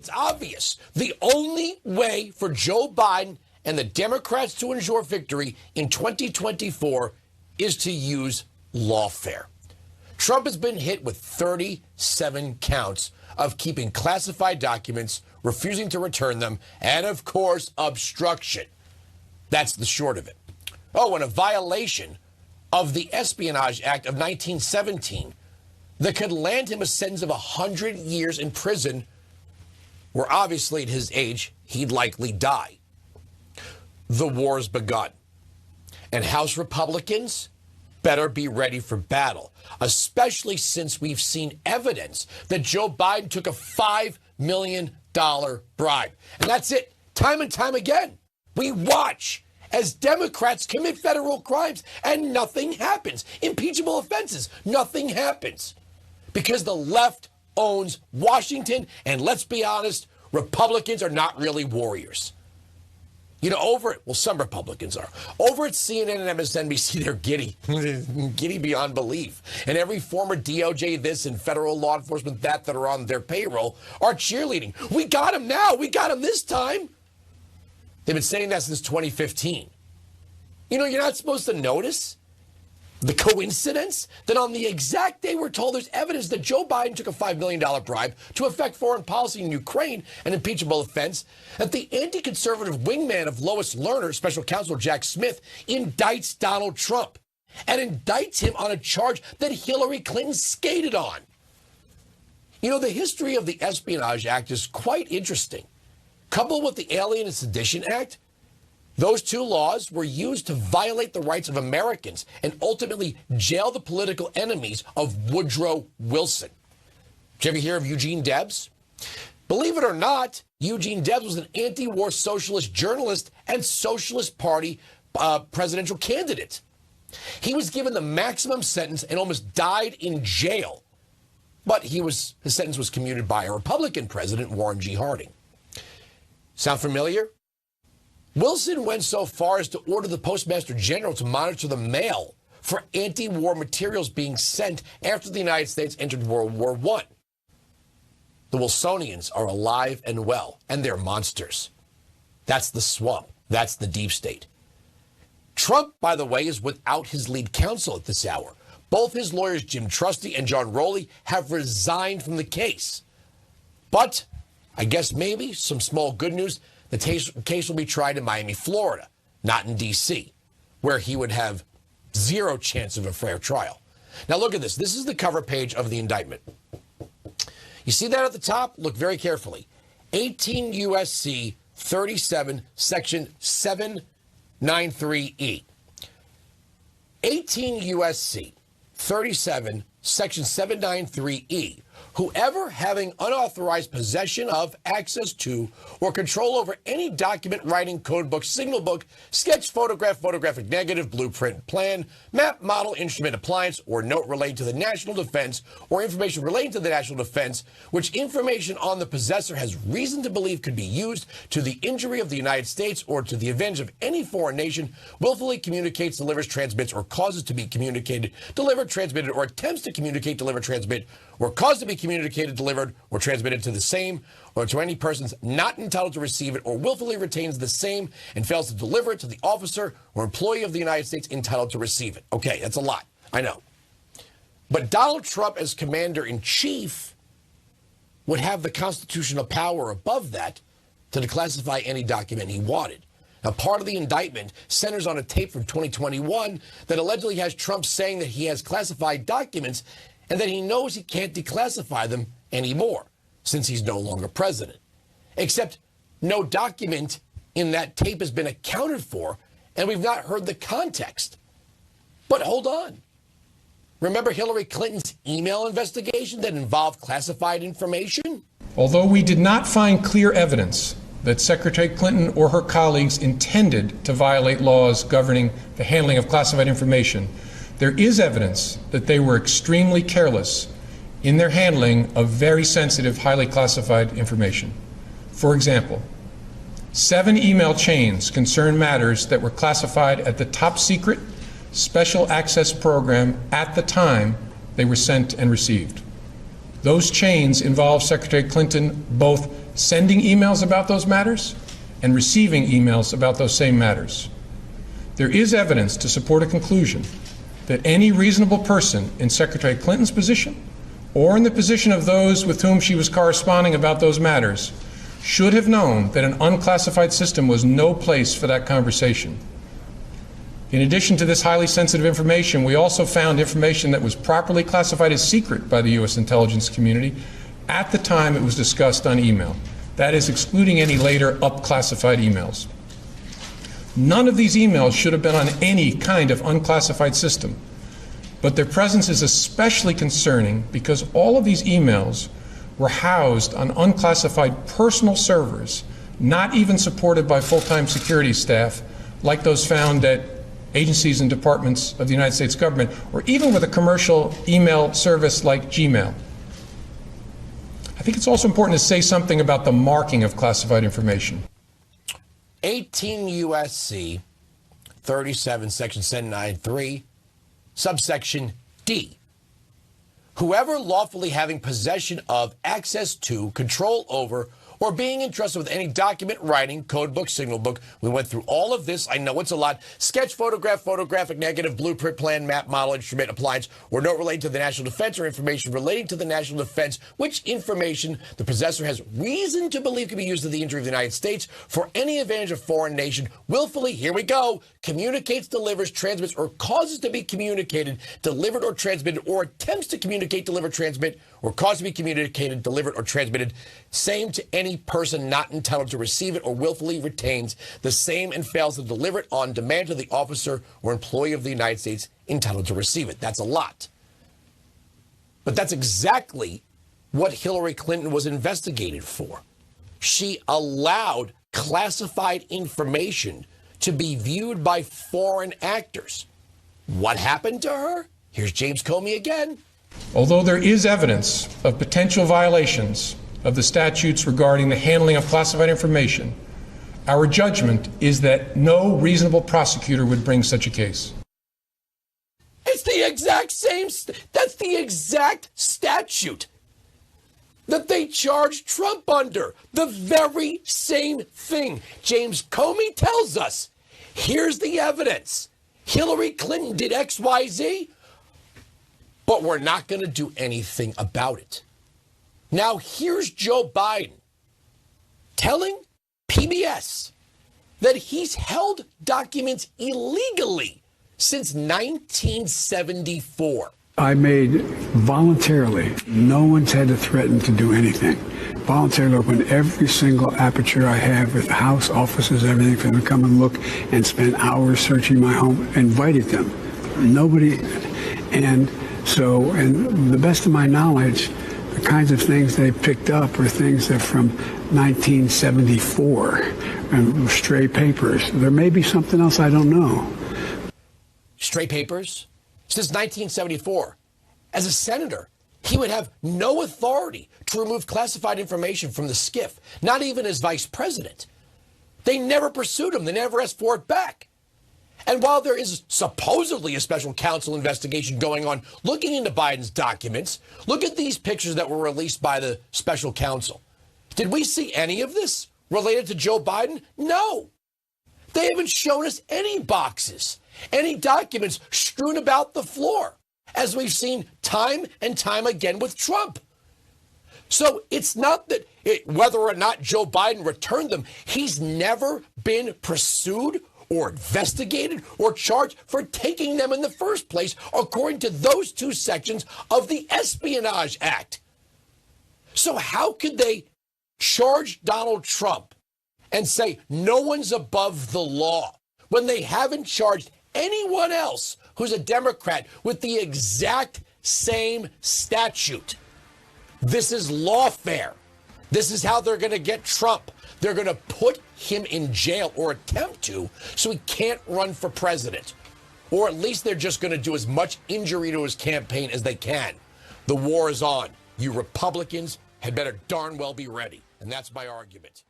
It's obvious. The only way for Joe Biden and the Democrats to ensure victory in 2024 is to use lawfare. Trump has been hit with 37 counts of keeping classified documents, refusing to return them, and, of course, obstruction. That's the short of it. Oh, and a violation of the Espionage Act of 1917 that could land him a sentence of 100 years in prison, where obviously at his age, he'd likely die. The war's begun. And House Republicans better be ready for battle, especially since we've seen evidence that Joe Biden took a $5 million bribe. And that's it. Time and time again, we watch as Democrats commit federal crimes and nothing happens. Impeachable offenses, nothing happens. Because the left owns Washington, and let's be honest, Republicans are not really warriors. Some Republicans are. Over at CNN and MSNBC, they're giddy. Giddy beyond belief. And every former DOJ this and federal law enforcement that are on their payroll are cheerleading. We got him now. We got him this time. They've been saying that since 2015. You're not supposed to notice the coincidence that on the exact day we're told there's evidence that Joe Biden took a $5 million bribe to affect foreign policy in Ukraine, an impeachable offense, that the anti-conservative wingman of Lois Lerner, special counsel Jack Smith, indicts Donald Trump and indicts him on a charge that Hillary Clinton skated on. The history of the Espionage Act is quite interesting. Coupled with the Alien and Sedition Act, those two laws were used to violate the rights of Americans and ultimately jail the political enemies of Woodrow Wilson. Did you ever hear of Eugene Debs? Believe it or not, Eugene Debs was an anti-war socialist journalist and Socialist Party presidential candidate. He was given the maximum sentence and almost died in jail. But his sentence was commuted by a Republican president, Warren G. Harding. Sound familiar? Wilson went so far as to order the Postmaster General to monitor the mail for anti-war materials being sent after the United States entered World War I. The Wilsonians are alive and well, and they're monsters. That's the swamp. That's the deep state. Trump, by the way, is without his lead counsel at this hour. Both his lawyers, Jim Trusty and John Rowley, have resigned from the case. But I guess maybe some small good news. The case will be tried in Miami, Florida, not in D.C., where he would have zero chance of a fair trial. Now, look at this. This is the cover page of the indictment. You see that at the top? Look very carefully. 18 U.S.C. 37, Section 793E. 18 U.S.C. 37, Section 793E. Whoever having unauthorized possession of, access to, or control over any document, writing, code book, signal book, sketch, photograph, photographic negative, blueprint, plan, map, model, instrument, appliance, or note relating to the national defense, or information relating to the national defense, which information on the possessor has reason to believe could be used to the injury of the United States or to the advantage of any foreign nation, willfully communicates, delivers, transmits, or causes to be communicated, delivered, transmitted, or attempts to communicate, deliver, transmit, or cause to be communicated, delivered, or transmitted to the same or to any persons not entitled to receive it, or willfully retains the same and fails to deliver it to the officer or employee of the United States entitled to receive it. Okay, that's a lot. I know. But Donald Trump, as commander-in-chief, would have the constitutional power above that to declassify any document he wanted. Now, part of the indictment centers on a tape from 2021 that allegedly has Trump saying that he has classified documents and that he knows he can't declassify them anymore since he's no longer president. Except no document in that tape has been accounted for, and we've not heard the context. But hold on. Remember Hillary Clinton's email investigation that involved classified information? Although we did not find clear evidence that Secretary Clinton or her colleagues intended to violate laws governing the handling of classified information, there is evidence that they were extremely careless in their handling of very sensitive, highly classified information. For example, 7 email chains concern matters that were classified at the top secret special access program at the time they were sent and received. Those chains involve Secretary Clinton both sending emails about those matters and receiving emails about those same matters. There is evidence to support a conclusion that any reasonable person in Secretary Clinton's position or in the position of those with whom she was corresponding about those matters should have known that an unclassified system was no place for that conversation. In addition to this highly sensitive information, we also found information that was properly classified as secret by the U.S. intelligence community at the time it was discussed on email. That is, excluding any later up-classified emails. None of these emails should have been on any kind of unclassified system, but their presence is especially concerning because all of these emails were housed on unclassified personal servers, not even supported by full-time security staff like those found at agencies and departments of the United States government, or even with a commercial email service like Gmail. I think it's also important to say something about the marking of classified information. 18 U.S.C. 37, Section 793, subsection D. Whoever lawfully having possession of, access to, control over, or being entrusted with any document, writing, code book, signal book. We went through all of this. I know it's a lot. Sketch, photograph, photographic, negative, blueprint, plan, map, model, instrument, appliance, or note relating to the national defense or information relating to the national defense, which information the possessor has reason to believe can be used to the injury of the United States for any advantage of foreign nation, willfully, here we go, communicates, delivers, transmits, or causes to be communicated, delivered, or transmitted, or attempts to communicate, deliver, transmit, or cause to be communicated, delivered, or transmitted, same to any person not entitled to receive it or willfully retains the same and fails to deliver it on demand to the officer or employee of the United States entitled to receive it. That's a lot. But that's exactly what Hillary Clinton was investigated for. She allowed classified information to be viewed by foreign actors. What happened to her? Here's James Comey again. Although there is evidence of potential violations of the statutes regarding the handling of classified information, our judgment is that no reasonable prosecutor would bring such a case. It's the exact same, that's the exact statute that they charged Trump under. The very same thing. James Comey tells us, here's the evidence. Hillary Clinton did X, Y, Z, but we're not going to do anything about it. Now, here's Joe Biden telling PBS that he's held documents illegally since 1974. I made voluntarily, no one's had to threaten to do anything. Voluntarily open every single aperture I have with house, offices, everything for them to come and look and spend hours searching my home. Invited them. Nobody, and the best of my knowledge, the kinds of things they picked up are things that from 1974 and stray papers. There may be something else I don't know. Stray papers? Since 1974. As a senator, he would have no authority to remove classified information from the SCIF, not even as vice president. They never pursued him. They never asked for it back. And while there is supposedly a special counsel investigation going on looking into Biden's documents, look at these pictures that were released by the special counsel. Did we see any of this related to Joe Biden? No. They haven't shown us any boxes, any documents strewn about the floor, as we've seen time and time again with Trump. So it's not that whether or not Joe Biden returned them, he's never been pursued or investigated or charged for taking them in the first place, according to those two sections of the Espionage Act. So how could they charge Donald Trump and say no one's above the law when they haven't charged anyone else who's a Democrat with the exact same statute? This is lawfare. This is how they're going to get Trump. They're going to put him in jail or attempt to so he can't run for president. Or at least they're just going to do as much injury to his campaign as they can. The war is on. You Republicans had better darn well be ready. And that's my argument.